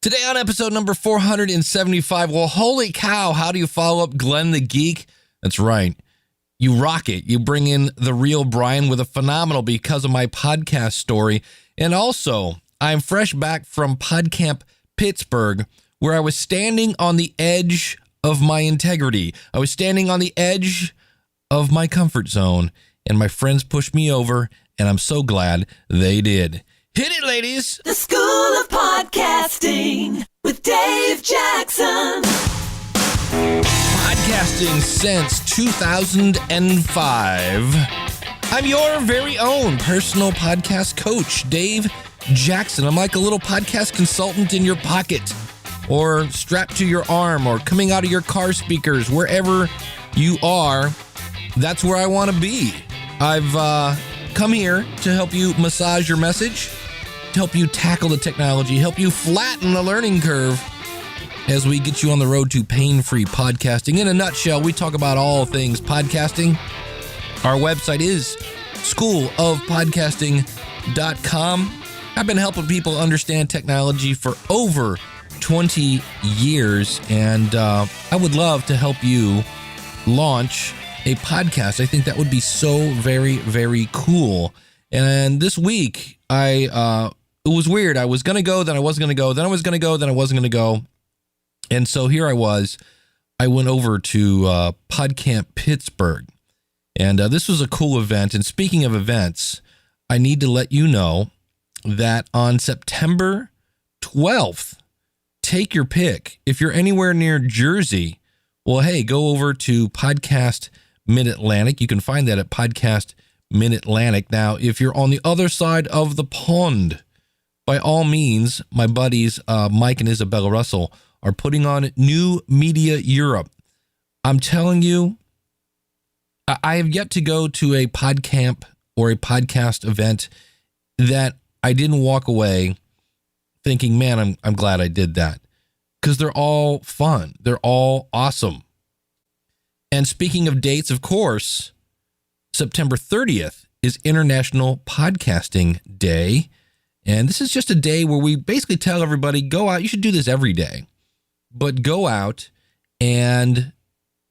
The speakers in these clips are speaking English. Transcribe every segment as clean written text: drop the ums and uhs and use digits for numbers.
Today on episode number 475, well, holy cow, how do you follow up Glenn the Geek? That's right. You rock it. You bring in the real Brian with a phenomenal Because of My Podcast story. And also, I'm fresh back from Podcamp Pittsburgh, where I was standing on the edge of my integrity. I was standing on the edge of my comfort zone, and my friends pushed me over, and I'm so glad they did. Hit it, ladies! The School of Podcasting with Dave Jackson. Podcasting since 2005. I'm your very own personal podcast coach, Dave Jackson. I'm like a little podcast consultant in your pocket, or strapped to your arm, or coming out of your car speakers. Wherever you are, that's where I want to be. I've come here to help you massage your message, to help you tackle the technology, help you flatten the learning curve as we get you on the road to pain-free podcasting. In a nutshell, we talk about all things podcasting. Our website is schoolofpodcasting.com. I've been helping people understand technology for over 20 years, and I would love to help you launch a podcast. I think that would be so very, very cool. And this week, it was weird. I was going to go, then I wasn't going to go, then I was going to go, then I wasn't going to go. And so here I was. I went over to Podcamp Pittsburgh, and this was a cool event. And speaking of events, I need to let you know that on September 12th, take your pick. If you're anywhere near Jersey, well, hey, go over to Podcast Mid-Atlantic. You can find that at Podcast Mid-Atlantic. Now, if you're on the other side of the pond, by all means, my buddies Mike and Isabella Russell are putting on New Media Europe. I'm telling you, I have yet to go to a Podcamp or a podcast event that I didn't walk away thinking, man, I'm glad I did that. Because they're all fun. They're all awesome. And speaking of dates, of course, September 30th is International Podcasting Day. And this is just a day where we basically tell everybody, go out. You should do this every day. But go out and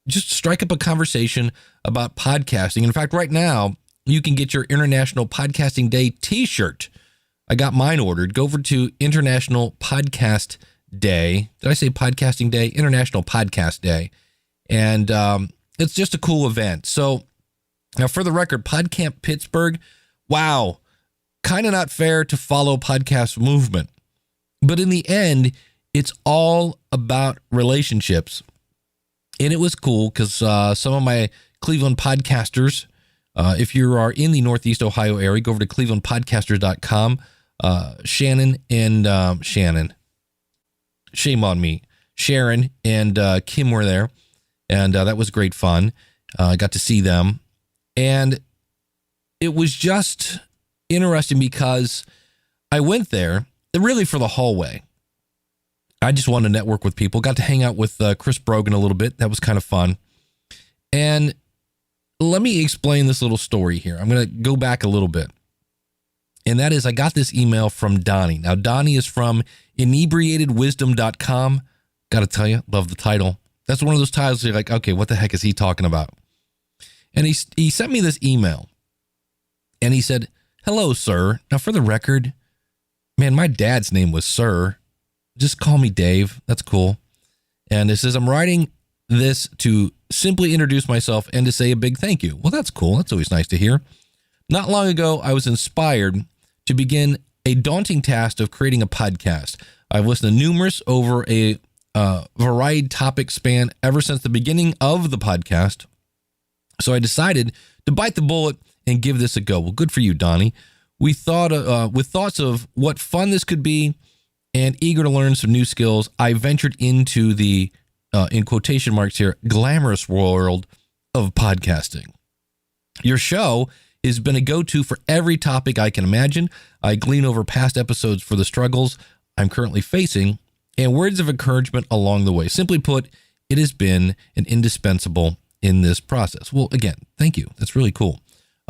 just strike up a conversation about podcasting. In fact, right now, you can get your International Podcasting Day t-shirt. I got mine ordered. Go over to International Podcast Day. Did I say Podcasting Day? International Podcast Day. And it's just a cool event. So now for the record, Podcamp Pittsburgh, wow, kind of not fair to follow podcast movement. But in the end, it's all about relationships. And it was cool because some of my Cleveland podcasters, if you are in the Northeast Ohio area, go over to clevelandpodcasters.com. Shannon and Shannon. Shame on me. Sharon and Kim were there, and that was great fun. I got to see them, and it was just interesting because I went there really for the hallway. I just wanted to network with people. Got to hang out with Chris Brogan a little bit. That was kind of fun. And let me explain this little story here. I'm going to go back a little bit. And that is, I got this email from Donnie. Now, Donnie is from inebriatedwisdom.com. Got to tell you, love the title. That's one of those titles you're like, okay, what the heck is he talking about? And he sent me this email. And he said, hello, sir. Now, for the record, man, my dad's name was Sir. Just call me Dave. That's cool. And it says, I'm writing this to simply introduce myself and to say a big thank you. Well, that's cool. That's always nice to hear. Not long ago, I was inspired to begin a daunting task of creating a podcast. I've listened to numerous over a varied topic span ever since the beginning of the podcast. So I decided to bite the bullet and give this a go. Well, good for you, Donnie. We thought with thoughts of what fun this could be and eager to learn some new skills, I ventured into the, in quotation marks here, glamorous world of podcasting. Your show has been a go-to for every topic I can imagine. I glean over past episodes for the struggles I'm currently facing and words of encouragement along the way. Simply put, it has been an indispensable in this process. Well, again, thank you. That's really cool.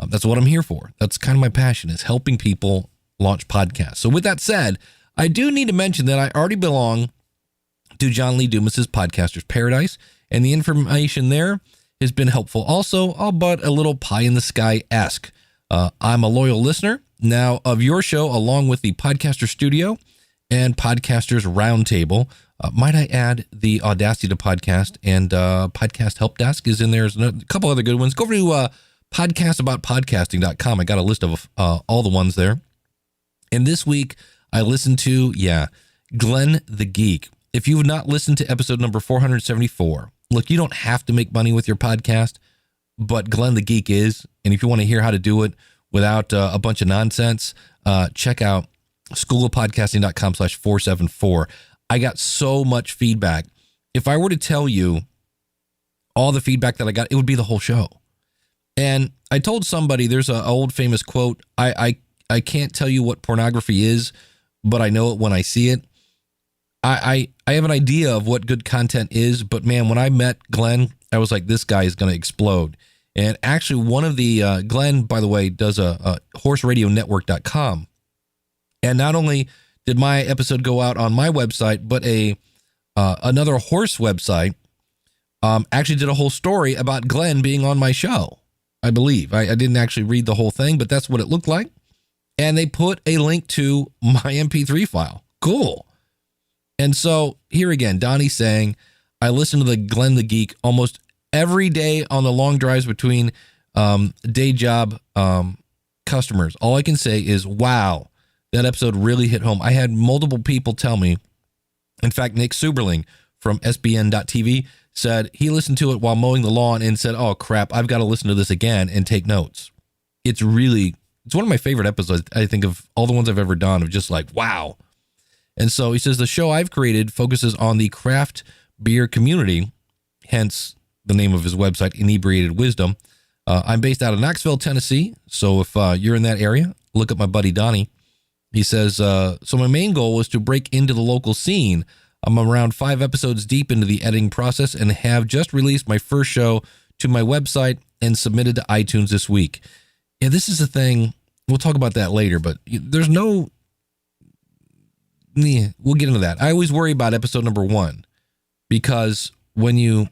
That's what I'm here for. That's kind of my passion, is helping people launch podcasts. So with that said, I do need to mention that I already belong to John Lee Dumas's Podcaster's Paradise, and the information there has been helpful. Also, all but a little pie in the sky-esque. I'm a loyal listener now of your show, along with the Podcaster Studio and Podcasters Roundtable. Might I add the Audacity to Podcast and Podcast Help Desk is in there. There's a couple other good ones. Go over to podcastaboutpodcasting.com. I got a list of all the ones there. And this week, I listened to, Glenn the Geek. If you have not listened to episode number 474, look, you don't have to make money with your podcast, but Glenn the Geek is. And if you want to hear how to do it without a bunch of nonsense, check out schoolofpodcasting.com/474. I got so much feedback. If I were to tell you all the feedback that I got, it would be the whole show. And I told somebody, there's an old famous quote, I can't tell you what pornography is, but I know it when I see it. I have an idea of what good content is, but man, when I met Glenn, I was like, this guy is going to explode. And actually, one of the, Glenn, by the way, does a horseradionetwork.com. And not only did my episode go out on my website, but another horse website actually did a whole story about Glenn being on my show, I believe. I didn't actually read the whole thing, but that's what it looked like. And they put a link to my MP3 file. Cool. And so here again, Donnie saying, I listen to the Glenn the Geek almost every day on the long drives between day job customers. All I can say is, wow, that episode really hit home. I had multiple people tell me, in fact, Nick Suberling from SBN.TV said he listened to it while mowing the lawn and said, oh crap, I've got to listen to this again and take notes. It's one of my favorite episodes, I think, of all the ones I've ever done, of just like, wow. And so he says, the show I've created focuses on the craft beer community, hence the name of his website, Inebriated Wisdom. I'm based out of Knoxville, Tennessee. So if you're in that area, look up my buddy Donnie. He says, so my main goal was to break into the local scene. I'm around 5 episodes deep into the editing process and have just released my first show to my website and submitted to iTunes this week. Yeah, this is the thing. We'll talk about that later, but there's no... we'll get into that. I always worry about episode number 1 because when you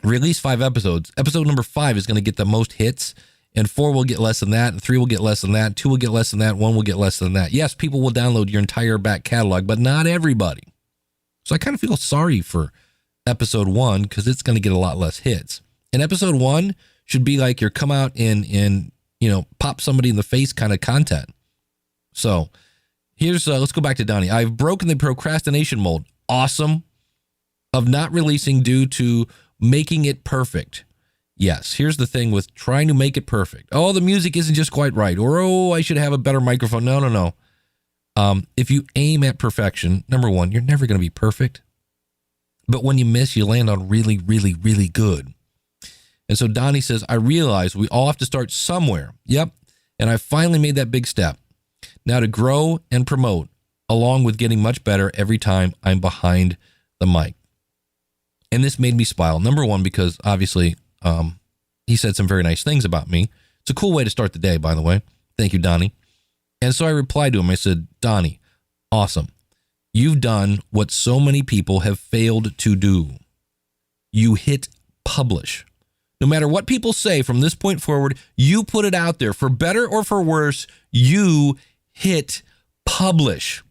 release 5 episodes, episode number 5 is going to get the most hits, and 4 will get less than that, and 3 will get less than that, 2 will get less than that, 1 will get less than that. Yes, people will download your entire back catalog, but not everybody. So I kind of feel sorry for episode 1 because it's going to get a lot less hits. And episode 1 should be like your come out and pop somebody in the face kind of content. So here's, let's go back to Donnie. I've broken the procrastination mold. Awesome. Of not releasing due to making it perfect. Yes, here's the thing with trying to make it perfect. Oh, the music isn't just quite right. Or, oh, I should have a better microphone. No. If you aim at perfection, number 1, you're never going to be perfect. But when you miss, you land on really, really, really good. And so Donnie says, I realize we all have to start somewhere. Yep. And I finally made that big step. Now to grow and promote, along with getting much better every time I'm behind the mic. And this made me smile. Number 1, because obviously he said some very nice things about me. It's a cool way to start the day, by the way. Thank you, Donnie. And so I replied to him. I said, Donnie, awesome. You've done what so many people have failed to do. You hit publish. No matter what people say from this point forward, you put it out there. For better or for worse, you hit publish.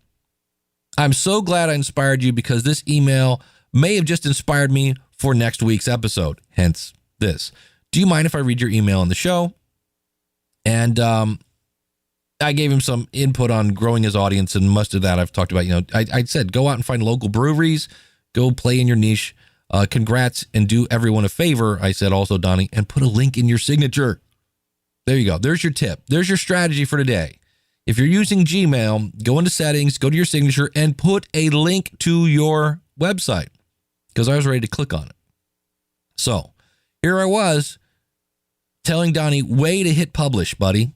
I'm so glad I inspired you because this email may have just inspired me for next week's episode. Hence this. Do you mind if I read your email on the show? And I gave him some input on growing his audience, and most of that I've talked about. I said, go out and find local breweries, go play in your niche. Congrats, and do everyone a favor, I said also, Donnie, and put a link in your signature. There you go. There's your tip. There's your strategy for today. If you're using Gmail, go into settings, go to your signature, and put a link to your website, because I was ready to click on it. So here I was telling Donnie, way to hit publish, buddy.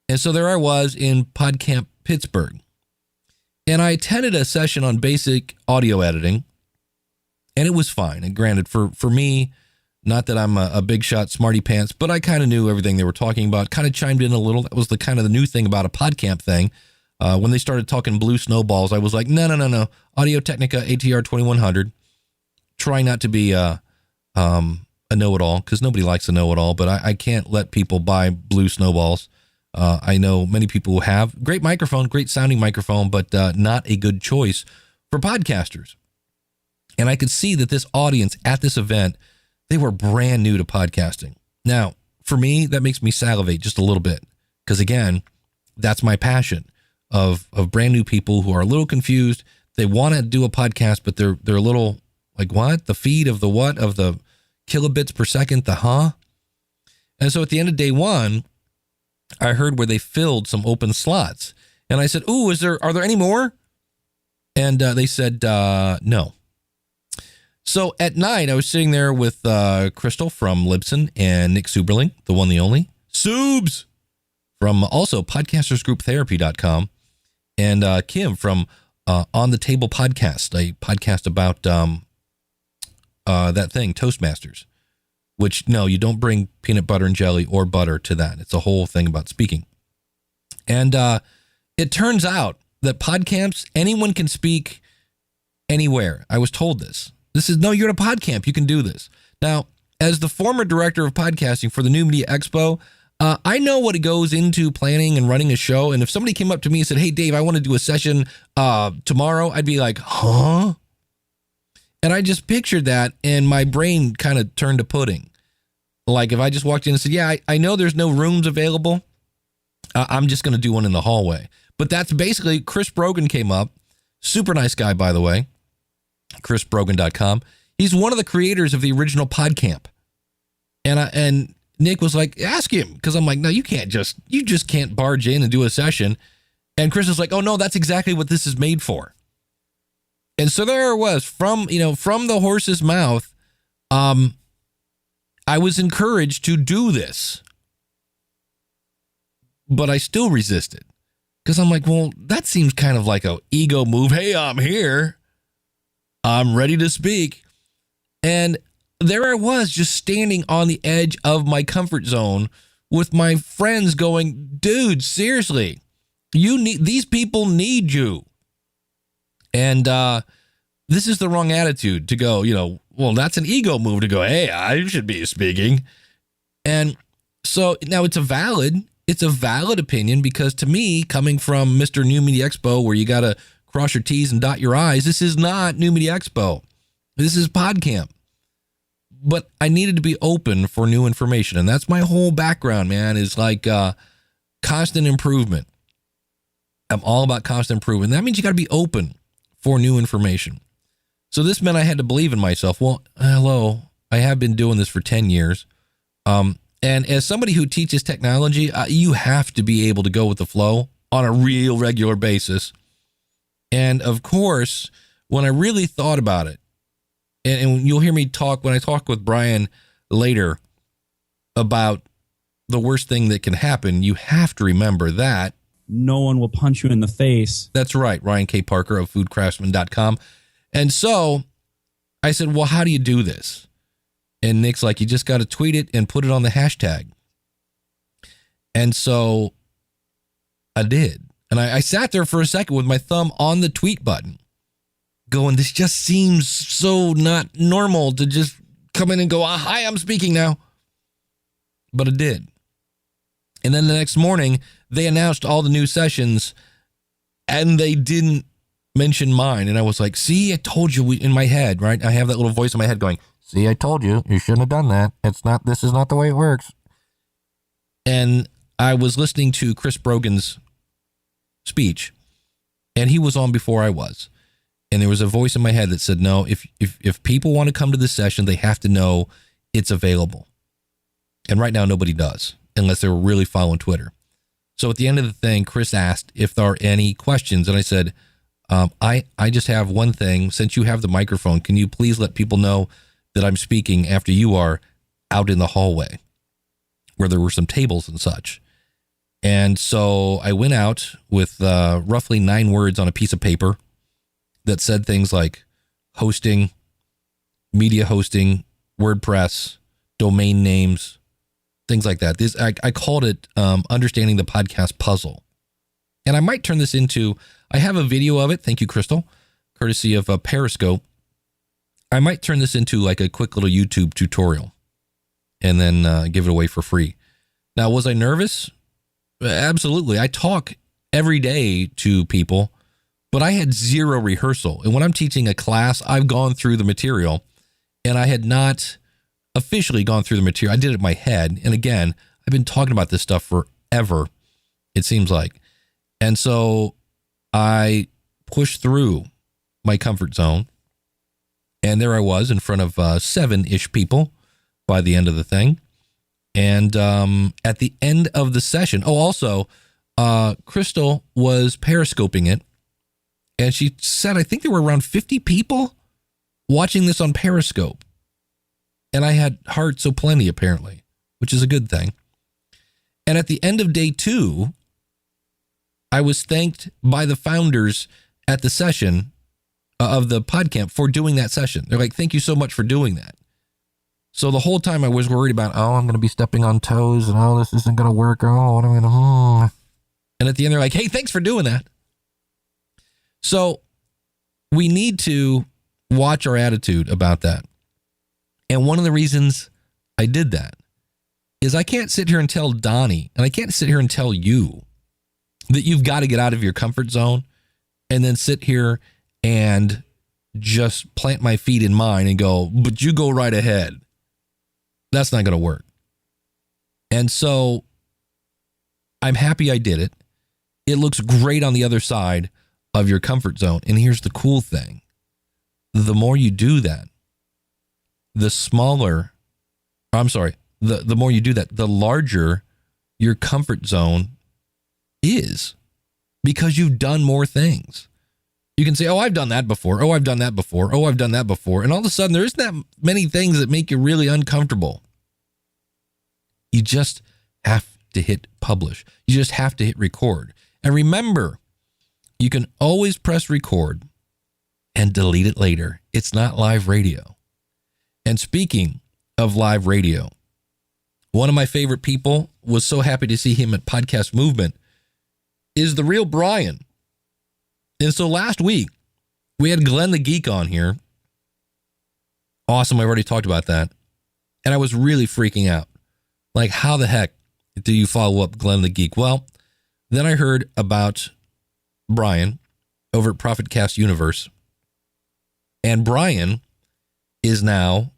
And so there I was in Podcamp, Pittsburgh. And I attended a session on basic audio editing. And it was fine. And granted, for me, not that I'm a big shot smarty pants, but I kind of knew everything they were talking about, kind of chimed in a little. That was the kind of the new thing about a Podcamp thing. When they started talking blue snowballs, I was like, no. Audio-Technica ATR 2100. Try not to be a know-it-all, because nobody likes a know-it-all, but I can't let people buy blue snowballs. I know many people who have great microphone, great sounding microphone, but not a good choice for podcasters. And I could see that this audience at this event, they were brand new to podcasting. Now, for me, that makes me salivate just a little bit, because again, that's my passion of brand new people who are a little confused. They want to do a podcast, but they're a little like, what? The feed of the what? Of the kilobits per second, the huh? And so at the end of day one, I heard where they filled some open slots. And I said, ooh, are there any more? And they said, no. So at night, I was sitting there with Crystal from Libsyn and Nick Suberling, the one, the only, Subes, from also podcastersgrouptherapy.com, and Kim from On the Table Podcast, a podcast about that thing, Toastmasters, which, no, you don't bring peanut butter and jelly or butter to that. It's a whole thing about speaking. And it turns out that Podcamps, anyone can speak anywhere. I was told this. You're at a Podcamp. You can do this. Now, as the former director of podcasting for the New Media Expo, I know what it goes into planning and running a show. And if somebody came up to me and said, hey, Dave, I want to do a session tomorrow, I'd be like, huh? And I just pictured that, and my brain kind of turned to pudding. Like if I just walked in and said, yeah, I know there's no rooms available. I'm just going to do one in the hallway. But that's basically, Chris Brogan came up. Super nice guy, by the way. ChrisBrogan.com. He's one of the creators of the original Podcamp. And Nick was like, ask him. Because I'm like, no, you just can't barge in and do a session. And Chris was like, oh, no, that's exactly what this is made for. And so there it was, from the horse's mouth. I was encouraged to do this, but I still resisted because I'm like, well, that seems kind of like an ego move. Hey, I'm here. I'm ready to speak. And there I was, just standing on the edge of my comfort zone with my friends going, dude, seriously, these people need you. And this is the wrong attitude to go, well, that's an ego move to go, hey, I should be speaking. And so now it's a valid opinion, because to me, coming from Mr. New Media Expo, where you got to cross your T's and dot your I's, this is not New Media Expo. This is Podcamp. But I needed to be open for new information. And that's my whole background, man, is like constant improvement. I'm all about constant improvement. That means you got to be open for new information. So this meant I had to believe in myself. Well, hello, I have been doing this for 10 years. And as somebody who teaches technology, you have to be able to go with the flow on a real regular basis. And of course, when I really thought about it, and you'll hear me talk when I talk with Brian later about the worst thing that can happen, you have to remember that no one will punch you in the face. That's right. Ryan K. Parker of foodcraftsman.com. And so I said, well, how do you do this? And Nick's like, you just got to tweet it and put it on the hashtag. And so I did. And I sat there for a second with my thumb on the tweet button going, this just seems so not normal to just come in and go, hi, I'm speaking now. But it did. And then the next morning, they announced all the new sessions, and they didn't mention mine. And I was like, see, I told you, in my head, right? I have that little voice in my head going, see, I told you, you shouldn't have done that. This is not the way it works. And I was listening to Chris Brogan's speech, and he was on before I was. And there was a voice in my head that said, no, if people want to come to this session, they have to know it's available. And right now, nobody does, unless they were really following Twitter. So at the end of the thing, Chris asked if there are any questions. And I said, I just have one thing. Since you have the microphone, can you please let people know that I'm speaking after you are out in the hallway where there were some tables and such? And so I went out with roughly 9 words on a piece of paper that said things like hosting, media hosting, WordPress, domain names, things like that. I called it Understanding the Podcast Puzzle. And I might turn this into, I have a video of it. Thank you, Crystal, courtesy of Periscope. I might turn this into like a quick little YouTube tutorial and then give it away for free. Now, was I nervous? Absolutely. I talk every day to people, but I had zero rehearsal. And when I'm teaching a class, I've gone through the material and I had not officially gone through the material. I did it in my head. And again, I've been talking about this stuff forever, it seems like. And so I pushed through my comfort zone. And there I was in front of 7-ish people by the end of the thing. And at the end of the session, also, Crystal was periscoping it. And she said, I think there were around 50 people watching this on Periscope. And I had hearts aplenty, apparently, which is a good thing. And at the end of day 2, I was thanked by the founders at the session of the Podcamp for doing that session. They're like, thank you so much for doing that. So the whole time I was worried about, I'm going to be stepping on toes and this isn't going to work. What am I going to? And at the end, they're like, hey, thanks for doing that. So we need to watch our attitude about that. And one of the reasons I did that is I can't sit here and tell Donnie, and I can't sit here and tell you that you've got to get out of your comfort zone and then sit here and just plant my feet in mine and go, but you go right ahead. That's not going to work. And so I'm happy I did it. It looks great on the other side of your comfort zone. And here's the cool thing. The more you do that, the more you do that, the larger your comfort zone is because you've done more things. You can say, I've done that before. I've done that before. I've done that before. And all of a sudden, there isn't that many things that make you really uncomfortable. You just have to hit publish. You just have to hit record. And remember, you can always press record and delete it later. It's not live radio. And speaking of live radio, one of my favorite people, was so happy to see him at Podcast Movement, is the real Brian. And so last week, we had Glenn the Geek on here. Awesome. I've already talked about that. And I was really freaking out. Like, how the heck do you follow up Glenn the Geek? Well, then I heard about Brian over at Profitcast Universe. And Brian is now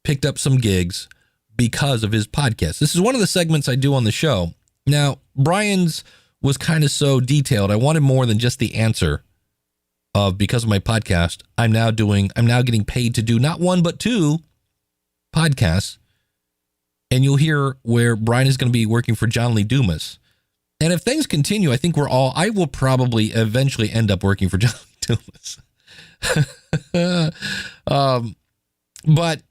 picked up some gigs because of his podcast. This is one of the segments I do on the show. Now, Brian's was kind of so detailed. I wanted more than just the answer of, because of my podcast, I'm now getting paid to do not one, but 2 podcasts. And you'll hear where Brian is going to be working for John Lee Dumas. And if things continue, I think I will probably eventually end up working for John Lee Dumas. But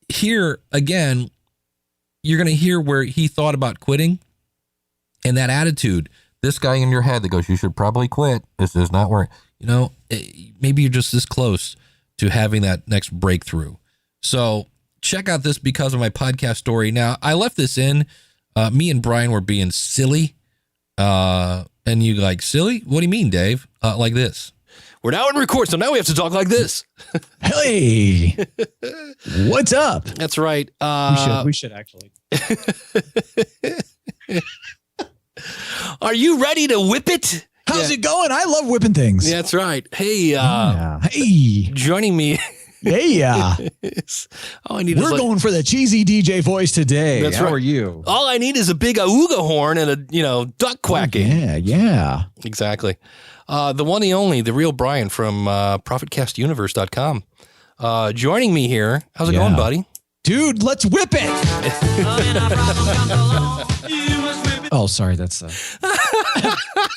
here again, you're going to hear where he thought about quitting. And that attitude, this guy in your head that goes, you should probably quit. This is not working. Maybe you're just this close to having that next breakthrough. So check out this because of my podcast story. Now, I left this in. Me and Brian were being silly. And you like, silly? What do you mean, Dave? Like this. We're now in record, so now we have to talk like this. Hey, what's up? That's right. We should actually. Are you ready to whip it? How's it going? I love whipping things. That's right. Hey, hey, joining me. Hey, all I need we're going for the cheesy DJ voice today. That's How right. are you? All I need is a big auga horn and a duck quacking. Oh, yeah. Exactly. The one, the only, the real Brian from ProfitcastUniverse.com. Joining me here. How's it going, buddy? Dude, let's whip it. Oh, sorry. That's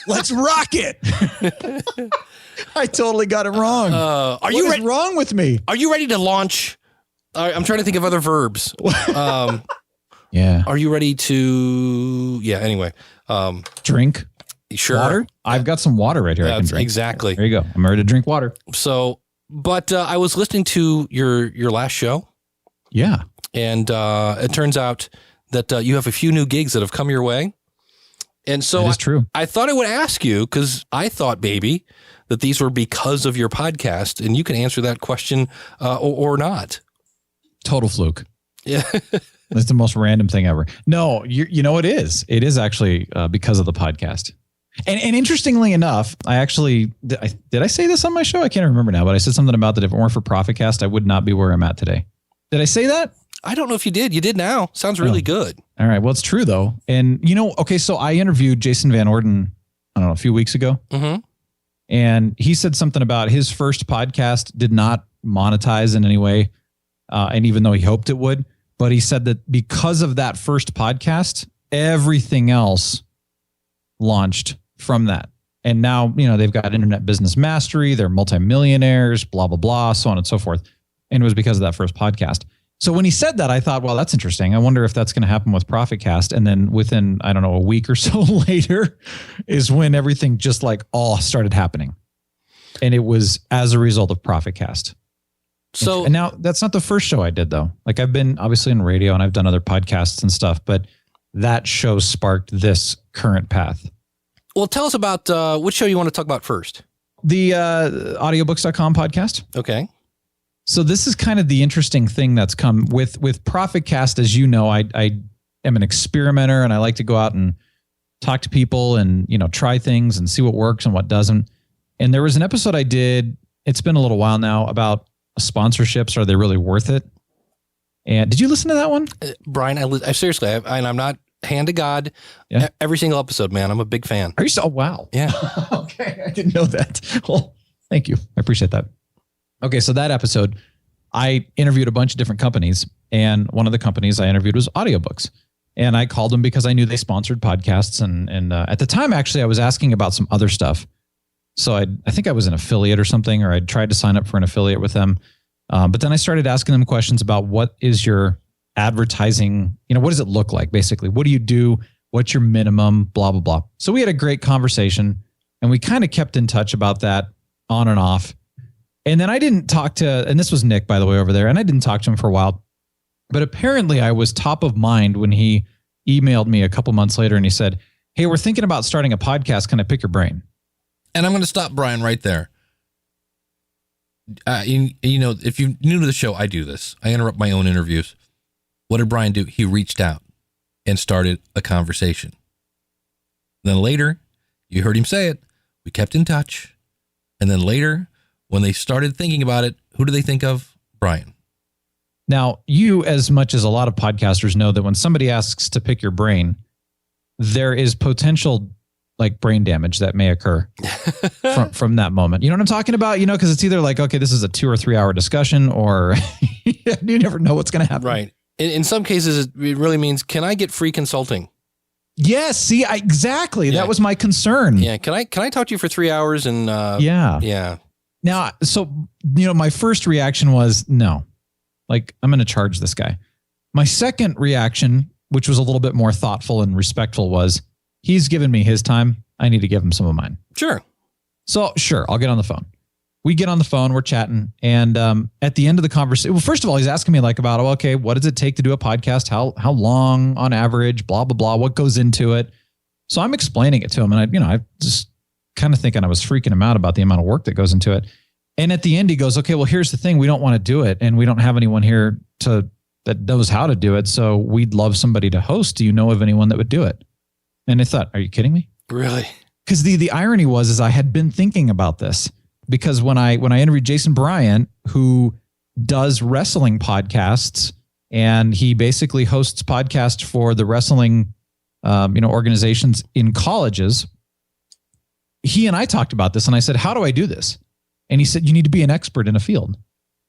let's rock it. I totally got it wrong. What is wrong with me? Are you ready to launch? I'm trying to think of other verbs. Yeah. Are you ready to? Yeah. Anyway. Drink. Sure. Water. I've got some water right here. I can drink. Exactly. There you go. I'm ready to drink water. So, but I was listening to your last show. Yeah. And it turns out that you have a few new gigs that have come your way. And so that is true. I thought I would ask you, because I thought, baby, that these were because of your podcast, and you can answer that question or not. Total fluke. Yeah. It's the most random thing ever. No, you know, it is. It is actually because of the podcast. And interestingly enough, I actually, did I say this on my show? I can't remember now, but I said something about that if it weren't for Profitcast, I would not be where I'm at today. Did I say that? I don't know if you did. You did now. Sounds really good. All right. Well, it's true though. And you know, okay, so I interviewed Jason Van Orden, I don't know, a few weeks ago. Mm-hmm. And he said something about his first podcast did not monetize in any way. And even though he hoped it would, but he said that because of that first podcast, everything else launched from that. And now, you know, they've got internet business mastery, they're multimillionaires, blah, blah, blah, so on and so forth. And it was because of that first podcast. So when he said that, I thought, well, that's interesting. I wonder if that's going to happen with Profitcast. And then within, I don't know, a week or so later is when everything just like all started happening. And it was as a result of Profitcast. So, and now that's not the first show I did though. Like I've been obviously in radio and I've done other podcasts and stuff, but that show sparked this current path. Well, tell us about which show you want to talk about first. The audiobooks.com podcast. Okay. So this is kind of the interesting thing that's come with Profitcast. As you know, I am an experimenter and I like to go out and talk to people and, you know, try things and see what works and what doesn't. And there was an episode I did, it's been a little while now, about sponsorships. Are they really worth it? And did you listen to that one? Brian, I seriously, I'm not hand to God. Yeah. Every single episode, man. I'm a big fan. Are you so? Oh, wow. Yeah. Okay. I didn't know that. Well, thank you. I appreciate that. Okay. So that episode, I interviewed a bunch of different companies, and one of the companies I interviewed was audiobooks. And I called them because I knew they sponsored podcasts. And at the time, actually, I was asking about some other stuff. So I think I was an affiliate or something, or I'd tried to sign up for an affiliate with them. But then I started asking them questions about what is your advertising, you know, what does it look like? Basically, what do you do? What's your minimum? Blah, blah, blah. So we had a great conversation and we kind of kept in touch about that on and off. And then I didn't talk to, and this was Nick, by the way, over there, and I didn't talk to him for a while, but apparently I was top of mind when he emailed me a couple months later and he said, "Hey, we're thinking about starting a podcast. Can I pick your brain?" And I'm going to stop Brian right there. You know, if you're new to the show, I do this. I interrupt my own interviews. What did Brian do? He reached out and started a conversation. Then later, you heard him say it, we kept in touch. And then later, when they started thinking about it, who do they think of? Brian. Now, you, as much as a lot of podcasters, know that when somebody asks to pick your brain, there is potential like brain damage that may occur from that moment. You know what I'm talking about? You know, because it's either like, okay, this is a 2 or 3 hour discussion, or you never know what's going to happen. Right. In some cases, it really means, can I get free consulting? Yes. See, exactly. Yeah. That was my concern. Yeah. Can I talk to you for 3 hours? And yeah. Now, so, you know, my first reaction was no, like I'm going to charge this guy. My second reaction, which was a little bit more thoughtful and respectful, was he's given me his time. I need to give him some of mine. Sure. So sure, I'll get on the phone. We get on the phone, we're chatting. And at the end of the conversation, well, first of all, he's asking me like about, oh, okay, what does it take to do a podcast? How long on average, blah, blah, blah, what goes into it? So I'm explaining it to him. And I just kind of thinking I was freaking him out about the amount of work that goes into it. And at the end, he goes, okay, well, here's the thing. We don't want to do it. And we don't have anyone here that knows how to do it. So we'd love somebody to host. Do you know of anyone that would do it? And I thought, are you kidding me? Really? Because the irony was I had been thinking about this, because when I interviewed Jason Bryant, who does wrestling podcasts, and he basically hosts podcasts for the wrestling organizations in colleges, he and I talked about this, and I said, how do I do this? And he said, you need to be an expert in a field.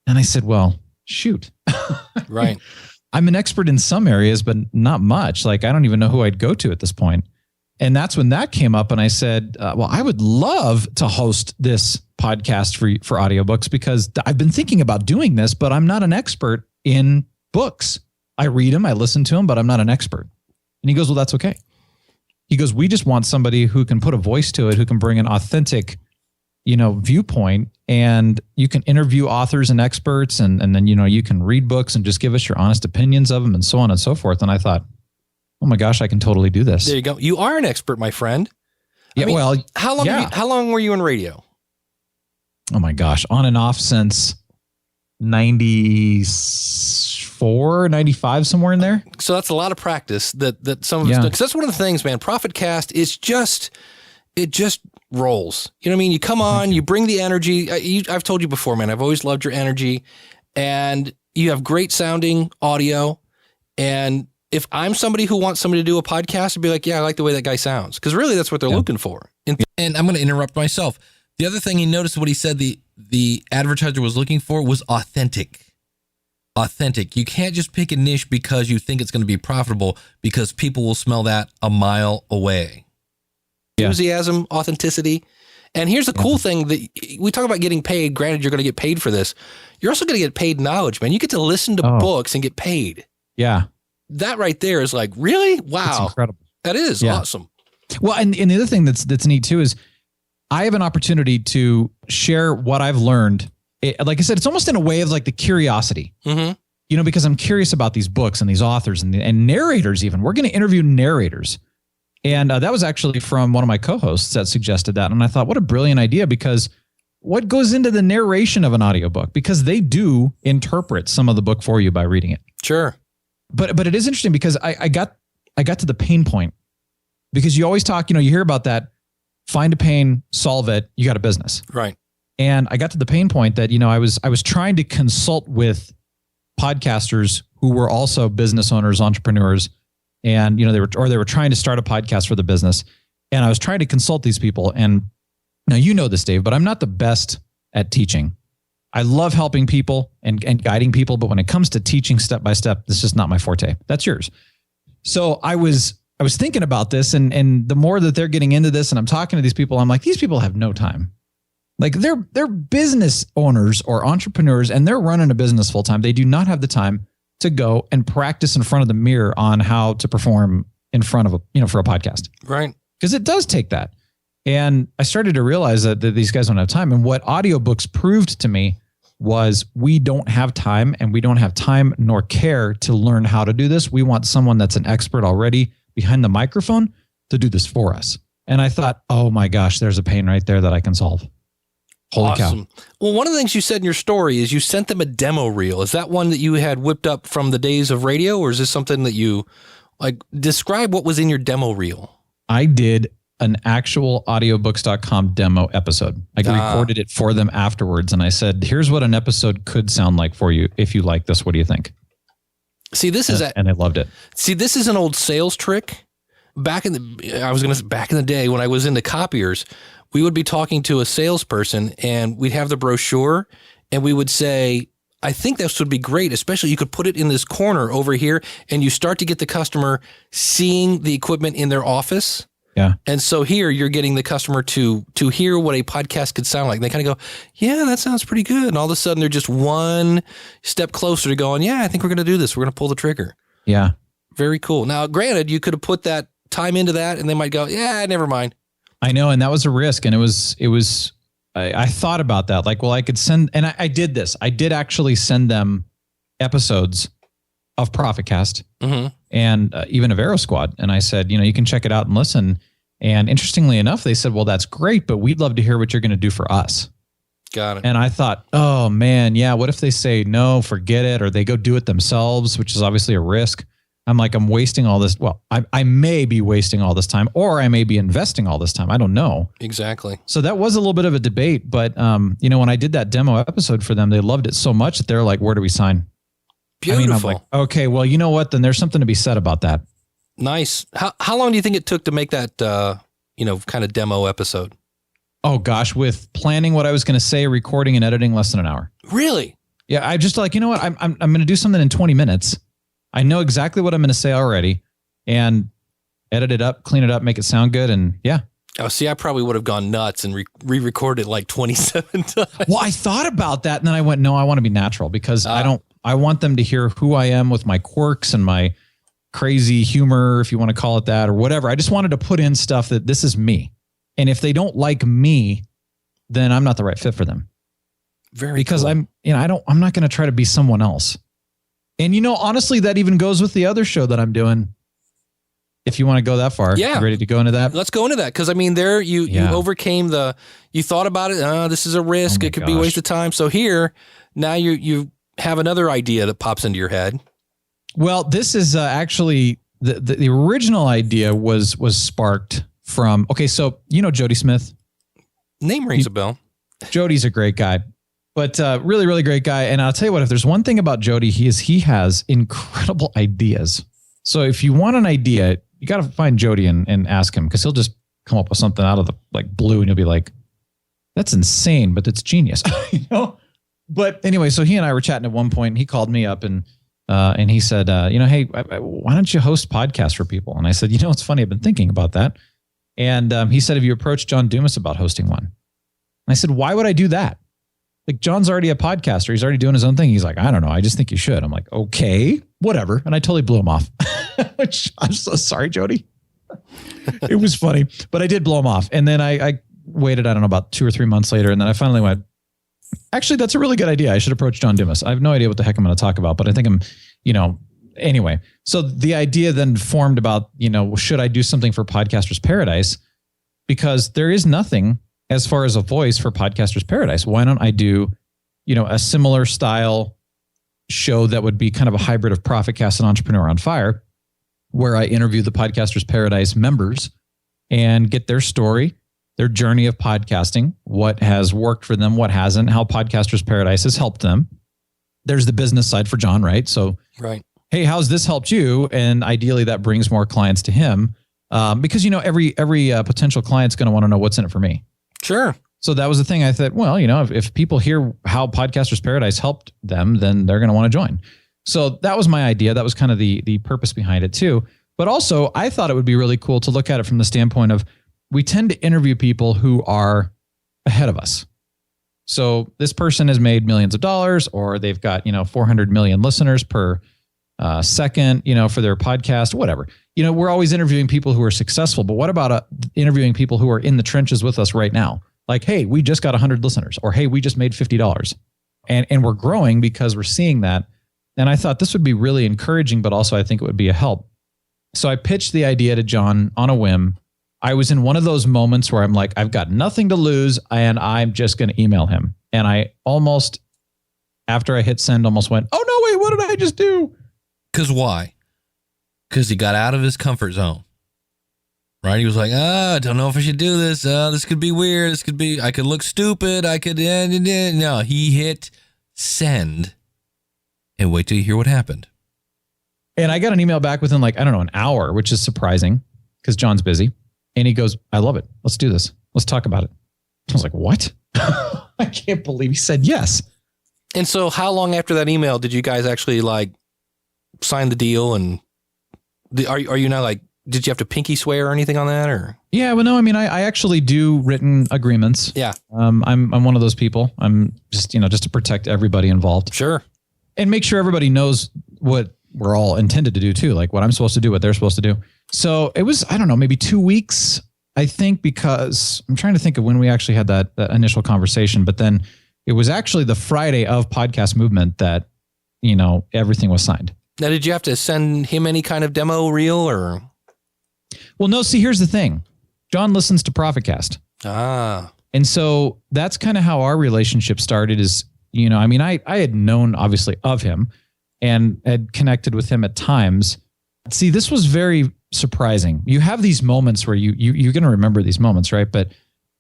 And I said, well, shoot. Right. I'm an expert in some areas, but not much. Like, I don't even know who I'd go to at this point. And that's when that came up. And I said, well, I would love to host this podcast for audiobooks, because I've been thinking about doing this, but I'm not an expert in books. I read them, I listen to them, but I'm not an expert. And he goes, well, that's okay. He goes, we just want somebody who can put a voice to it, who can bring an authentic, viewpoint, and you can interview authors and experts, and then, you can read books and just give us your honest opinions of them, and so on and so forth. And I thought, oh my gosh, I can totally do this. There you go. You are an expert, my friend. Yeah. How long were you in radio? Oh my gosh. On and off since 94, 95, somewhere in there. So that's a lot of practice that some of us do. Because that's one of the things, man. Profitcast is it just rolls. You know what I mean? You come on, you bring the energy. I've told you before, man, I've always loved your energy, and you have great sounding audio. And if I'm somebody who wants somebody to do a podcast, I'd be like, yeah, I like the way that guy sounds. Because really that's what they're looking for. And I'm going to interrupt myself. The other thing he noticed, what he said the advertiser was looking for was authentic. Authentic. You can't just pick a niche because you think it's going to be profitable, because people will smell that a mile away. Yeah. Enthusiasm, authenticity. And here's the cool thing that we talk about getting paid. Granted, you're going to get paid for this. You're also going to get paid knowledge, man. You get to listen to books and get paid. Yeah. That right there is like, really? Wow. That's incredible. That is awesome. Well, and the other thing that's neat too is I have an opportunity to share what I've learned. Like I said, it's almost in a way of like the curiosity, because I'm curious about these books and these authors and narrators even. We're going to interview narrators. And that was actually from one of my co-hosts that suggested that. And I thought, what a brilliant idea, because what goes into the narration of an audiobook? Because they do interpret some of the book for you by reading it. Sure. But it is interesting because I got to the pain point, because you always talk, you hear about that, find a pain, solve it, you got a business. Right. And I got to the pain point that, I was trying to consult with podcasters who were also business owners, entrepreneurs, and, they were trying to start a podcast for the business. And I was trying to consult these people. And now, this, Dave, but I'm not the best at teaching. I love helping people and guiding people. But when it comes to teaching step by step, it's just not my forte. That's yours. So I was thinking about this, and the more that they're getting into this and I'm talking to these people, I'm like, these people have no time. Like they're business owners or entrepreneurs, and they're running a business full time. They do not have the time to go and practice in front of the mirror on how to perform in front of for a podcast. Right. Because it does take that. And I started to realize that these guys don't have time. And what audiobooks proved to me was we don't have time, and we don't have time nor care to learn how to do this. We want someone that's an expert already behind the microphone to do this for us. And I thought, oh my gosh, there's a pain right there that I can solve. Holy cow. Well, one of the things you said in your story is you sent them a demo reel. Is that one that you had whipped up from the days of radio, or is this something that you describe what was in your demo reel? I did an actual audiobooks.com demo episode. I recorded it for them afterwards, and I said, here's what an episode could sound like for you. If you like this, what do you think? See, and they loved it. See, this is an old sales trick. Back in the day when I was into copiers, we would be talking to a salesperson, and we'd have the brochure, and we would say, I think this would be great, especially you could put it in this corner over here, and you start to get the customer seeing the equipment in their office. Yeah. And so here you're getting the customer to hear what a podcast could sound like. They kind of go, yeah, that sounds pretty good. And all of a sudden they're just one step closer to going, yeah, I think we're going to do this. We're going to pull the trigger. Yeah. Very cool. Now, granted, you could have put that time into that, and they might go, yeah, never mind. I know. And that was a risk. And I thought about that. Like, well, I could send, and I did this. I did actually send them episodes of Profitcast and even of Aero Squad. And I said, you can check it out and listen. And interestingly enough, they said, well, that's great, but we'd love to hear what you're going to do for us. Got it. And I thought, oh man, yeah. What if they say, no, forget it, or they go do it themselves, which is obviously a risk. I'm like, I'm wasting all this. Well, I may be wasting all this time, or I may be investing all this time. I don't know. Exactly. So that was a little bit of a debate, but when I did that demo episode for them, they loved it so much that they're like, where do we sign? Beautiful. I'm like, okay, well, you know what? Then there's something to be said about that. Nice. How long do you think it took to make that, kind of demo episode? Oh gosh, with planning what I was going to say, recording and editing, less than an hour. Really? Yeah. I just like, you know what? I'm going to do something in 20 minutes. I know exactly what I'm going to say already, and edit it up, clean it up, make it sound good. And yeah. Oh, see, I probably would have gone nuts and re-recorded like 27 times. Well, I thought about that, and then I went, no, I want to be natural, because I want them to hear who I am with my quirks and my crazy humor, if you want to call it that, or whatever. I just wanted to put in stuff that this is me. And if they don't like me, then I'm not the right fit for them. Because cool. I'm not going to try to be someone else. And honestly, that even goes with the other show that I'm doing. if you want to go that far. Yeah. You ready to go into that? Let's go into that. Cause I mean, there you overcame you thought about it. This is a risk. It could be a waste of time. So here, now you have another idea that pops into your head. Well, this is actually the original idea was sparked from, so Jody Smith? Name rings a bell. Jody's a great guy, but really, really great guy. And I'll tell you what, if there's one thing about Jody, he has incredible ideas. So if you want an idea, you got to find Jody and ask him, because he'll just come up with something out of the blue, and you'll be like, that's insane, but it's genius. But anyway, so he and I were chatting at one point, and he called me up and he said, hey, why don't you host podcasts for people? And I said, it's funny, I've been thinking about that. And he said, have you approached John Dumas about hosting one? And I said, why would I do that? Like, John's already a podcaster. He's already doing his own thing. He's like, I don't know. I just think you should. I'm like, okay, whatever. And I totally blew him off. Which, I'm so sorry, Jody. It was funny, but I did blow him off. And then I waited, I don't know, about 2 or 3 months later. And then I finally went, actually, that's a really good idea. I should approach John Dumas. I have no idea what the heck I'm going to talk about, but I think anyway. So the idea then formed about, should I do something for Podcasters Paradise? Because there is nothing as far as a voice for Podcasters Paradise. Why don't I do, a similar style show that would be kind of a hybrid of Profitcast and Entrepreneur on Fire, where I interview the Podcasters Paradise members and get their story, their journey of podcasting, what has worked for them, what hasn't, how Podcasters Paradise has helped them. There's the business side for John, right? So, right. Hey, how's this helped you? And ideally that brings more clients to him. Because, every potential client's going to want to know what's in it for me. Sure. So that was the thing. I thought, well, if people hear how Podcasters Paradise helped them, then they're going to want to join. So that was my idea. That was kind of the purpose behind it too. But also I thought it would be really cool to look at it from the standpoint of, we tend to interview people who are ahead of us. So this person has made millions of dollars, or they've got, 400 million listeners per second, for their podcast, whatever. We're always interviewing people who are successful, but what about interviewing people who are in the trenches with us right now? Like, hey, we just got 100 listeners, or hey, we just made $50, and we're growing because we're seeing that. And I thought this would be really encouraging, but also I think it would be a help. So I pitched the idea to John on a whim. I was in one of those moments where I'm like, I've got nothing to lose, and I'm just going to email him. And I almost, after I hit send, almost went, oh no, wait, what did I just do? Because why? Because he got out of his comfort zone, right? He was like, I don't know if I should do this. This could be weird. I could look stupid. No, he hit send and wait till you hear what happened. And I got an email back within an hour, which is surprising because John's busy. And he goes, I love it. Let's do this. Let's talk about it. I was like, what? I can't believe he said yes. And so how long after that email did you guys actually sign the deal? And are you now did you have to pinky swear or anything on that, or? Yeah, well, no, I mean, I actually do written agreements. Yeah. I'm one of those people. I'm just, just to protect everybody involved. Sure. And make sure everybody knows what we're all intended to do too. Like what I'm supposed to do, what they're supposed to do. So it was, I don't know, maybe 2 weeks, I think, because I'm trying to think of when we actually had that initial conversation, but then it was actually the Friday of Podcast Movement that, everything was signed. Now, did you have to send him any kind of demo reel or? Well, no, see, here's the thing. John listens to Profitcast. Ah. And so that's kind of how our relationship started is, I had known obviously of him and had connected with him at times. See, this was very surprising. You have these moments where you're going to remember these moments, right? But